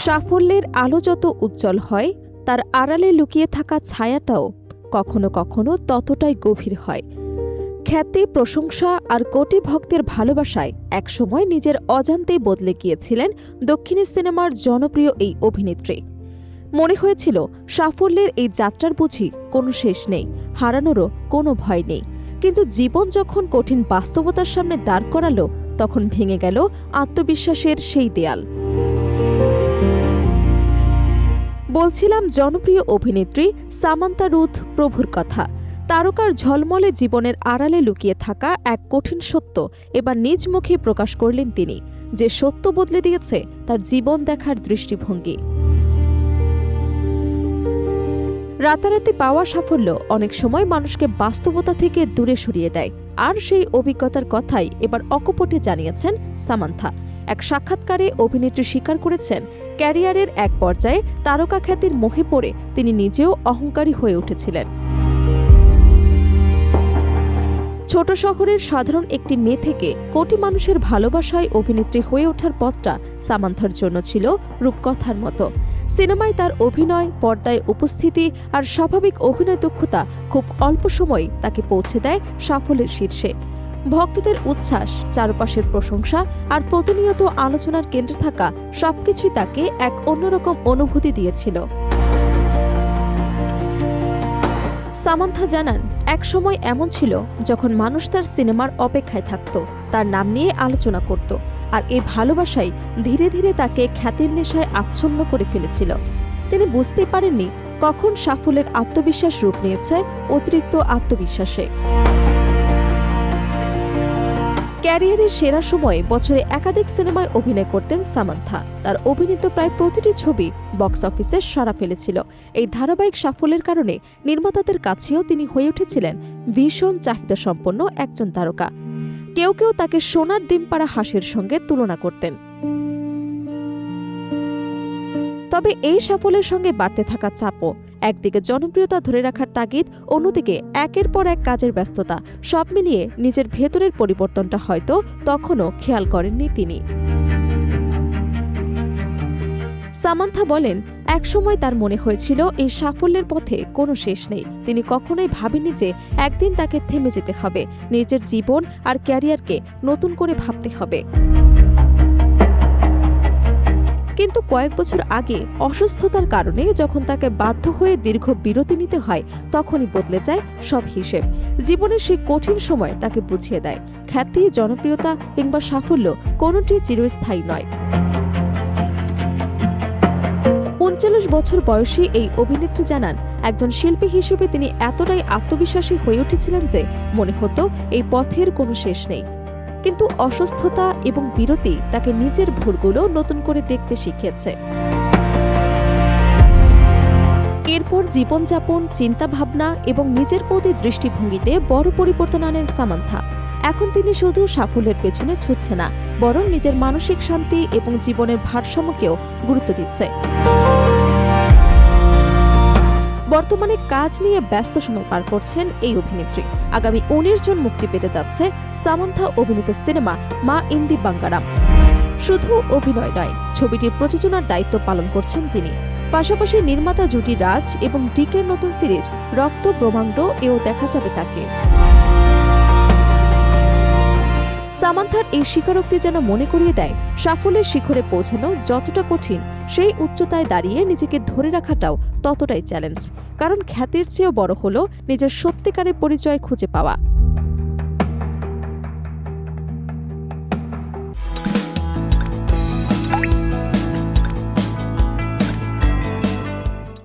সাফল্যের আলো যত উজ্জ্বল হয়, তার আড়ালে লুকিয়ে থাকা ছায়াটাও কখনো কখনো ততটাই গভীর হয়। খ্যাতি, প্রশংসা আর কোটি ভক্তের ভালোবাসায় একসময় নিজের অজান্তেই বদলে গিয়েছিলেন দক্ষিণী সিনেমার জনপ্রিয় এই অভিনেত্রী। মনে হয়েছিল সাফল্যের এই যাত্রার বুঝি কোনো শেষ নেই, হারানোরও কোনো ভয় নেই। কিন্তু জীবন যখন কঠিন বাস্তবতার সামনে দাঁড় করালো, তখন ভেঙে গেল আত্মবিশ্বাসের সেই দেয়াল। বলছিলাম জনপ্রিয় অভিনেত্রী সামান্থা রুথ প্রভুর কথা। তারকার ঝলমলে জীবনের আড়ালে লুকিয়ে থাকা এক কঠিন সত্য এবার নিজ মুখে প্রকাশ করলেন তিনি, যে সত্য বদলে দিয়েছে তার জীবন দেখার দৃষ্টিভঙ্গি। রাতারাতি পাওয়া সাফল্য অনেক সময় মানুষকে বাস্তবতা থেকে দূরে সরিয়ে দেয়, আর সেই অভিজ্ঞতার কথাই এবার অকপটে জানিয়েছেন সামান্থা। এক সাক্ষাৎকারে অভিনেত্রী স্বীকার করেছেন, ক্যারিয়ারের এক পর্যায়ে তারকা খ্যাতির মোহে পড়ে তিনি নিজেও অহংকারী হয়ে উঠেছিলেন। ছোট শহরের সাধারণ একটি মেয়ে থেকে কোটি মানুষের ভালোবাসায় অভিনেত্রী হয়ে ওঠার পথটা সামান্থার জন্য ছিল রূপকথার মতো। সিনেমায় তার অভিনয়, পর্দায় উপস্থিতি আর স্বাভাবিক অভিনয় দক্ষতা খুব অল্প সময়ে তাকে পৌঁছে দেয় সাফল্যের শীর্ষে। ভক্তদের উচ্ছ্বাস, চারপাশের প্রশংসা আর প্রতিনিয়ত আলোচনার কেন্দ্রে থাকা সবকিছুই তাকে এক অন্যরকম অনুভূতি দিয়েছিল। সামান্থা জানান, এক সময় এমন ছিল যখন মানুষ তার সিনেমার অপেক্ষায় থাকত, তার নাম নিয়ে আলোচনা করত, আর এই ভালোবাসাই ধীরে ধীরে তাকে খ্যাতির নেশায় আচ্ছন্ন করে ফেলেছিল। তিনি বুঝতেই পারেননি কখন সাফল্যের আত্মবিশ্বাস রূপ নিয়েছে অতিরিক্ত আত্মবিশ্বাসে। ক্যারিয়ারের সেরা সময়ে বছরে একাধিক সিনেমায় অভিনয় করতেন সামান্থা। তার অভিনীত প্রায় প্রতিটি ছবি বক্স অফিসে সাড়া ফেলেছিল। এই ধারাবাহিক সাফল্যের কারণে নির্মাতাদের কাছেও তিনি হয়ে উঠেছিলেন ভীষণ চাহিদাসম্পন্ন একজন তারকা। কেউ কেউ তাকে সোনার ডিম পাড়া হাসির সঙ্গে তুলনা করতেন। তবে এই সাফল্যের সঙ্গে বাড়তে থাকা চাপও, একদিকে জনপ্রিয়তা ধরে রাখার তাগিদ, অন্যদিকে একের পর এক কাজের ব্যস্ততা, সব মিলিয়ে নিজের ভেতরের পরিবর্তনটা হয়তো তখনও খেয়াল করেননি তিনি। সামান্থা বলেন, একসময় তার মনে হয়েছিল এই সাফল্যের পথে কোনো শেষ নেই। তিনি কখনোই ভাবেননি যে একদিন তাকে থেমে যেতে হবে, নিজের জীবন আর ক্যারিয়ারকে নতুন করে ভাবতে হবে। কিন্তু কয়েক বছর আগে অসুস্থতার কারণে যখন তাকে বাধ্য হয়ে দীর্ঘ বিরতি নিতে হয়, তখনই বদলে যায় সব হিসেব। জীবনের সেই কঠিন সময় তাকে বুঝিয়ে দেয়, খ্যাতি, জনপ্রিয়তা কিংবা সাফল্য কোনোটি চিরস্থায়ী নয়। ৩৯ বছর বয়সী এই অভিনেত্রী জানান, একজন শিল্পী হিসেবে তিনি এতটাই আত্মবিশ্বাসী হয়ে উঠেছিলেন যে মনে হতো এই পথের কোনো শেষ নেই। কিন্তু অসুস্থতা এবং বিরতি তাকে নিজের ভুলগুলো নতুন করে দেখতে শিখিয়েছে। এরপর জীবনযাপন, চিন্তাভাবনা এবং নিজের প্রতি দৃষ্টিভঙ্গিতে বড় পরিবর্তন আনেন সামান্থা। এখন তিনি শুধু সাফল্যের পেছনে ছুটছে না, বরং নিজের মানসিক শান্তি এবং জীবনের ভারসাম্যকেও গুরুত্ব দিচ্ছে। বর্তমানে কাজ নিয়ে ব্যস্ত সময় পার করছেন এই অভিনেত্রী। আগামী ১৯ জুন মুক্তি পেতে যাচ্ছে সামান্থা অভিনীত সিনেমা মা ইন্দি বাঙ্গারাম। শুধু অভিনয় নয়, ছবিটির প্রযোজনার দায়িত্ব পালন করছেন তিনি। পাশাপাশি নির্মাতা জুটি রাজ এবং ডিকের নতুন সিরিজ রক্ত ব্রহ্মাণ্ড এও দেখা যাবে তাকে। সামান্থার এই স্বীকারোক্তি যেন মনে করিয়ে দেয়, সাফল্যের শিখরে পৌঁছানো যতটা কঠিন, সেই উচ্চতায় দাঁড়িয়ে নিজেকে ধরে রাখাটাও ততটাই চ্যালেঞ্জ। কারণ খ্যাতির চেয়েও বড় হলো নিজের সত্যিকারের পরিচয় খুঁজে পাওয়া।